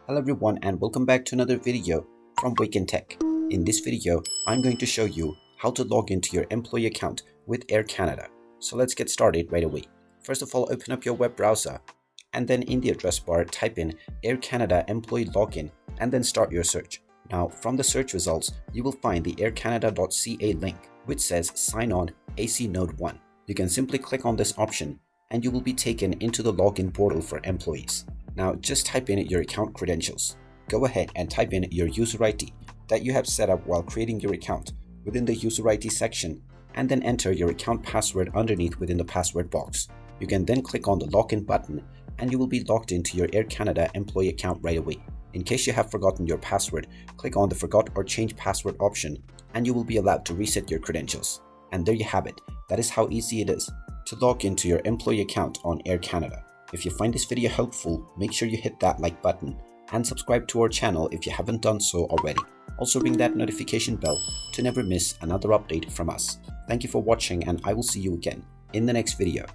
Hello everyone and welcome back to another video from Wake&Tech. In this video, I'm going to show you how to log into your employee account with Air Canada. So let's get started right away. First of all, open up your web browser and then in the address bar type in Air Canada employee login and then start your search. Now from the search results, you will find the aircanada.ca link which says sign on AC Node 1. You can simply click on this option and you will be taken into the login portal for employees. Now just type in your account credentials. Go ahead and type in your user ID that you have set up while creating your account within the user ID section and then enter your account password underneath within the password box. You can then click on the login button and you will be logged into your Air Canada employee account right away. In case you have forgotten your password, click on the forgot or change password option and you will be allowed to reset your credentials. And there you have it. That is how easy it is to log into your employee account on Air Canada. If you find this video helpful, make sure you hit that like button and subscribe to our channel if you haven't done so already. Also ring that notification bell to never miss another update from us. Thank you for watching and I will see you again in the next video.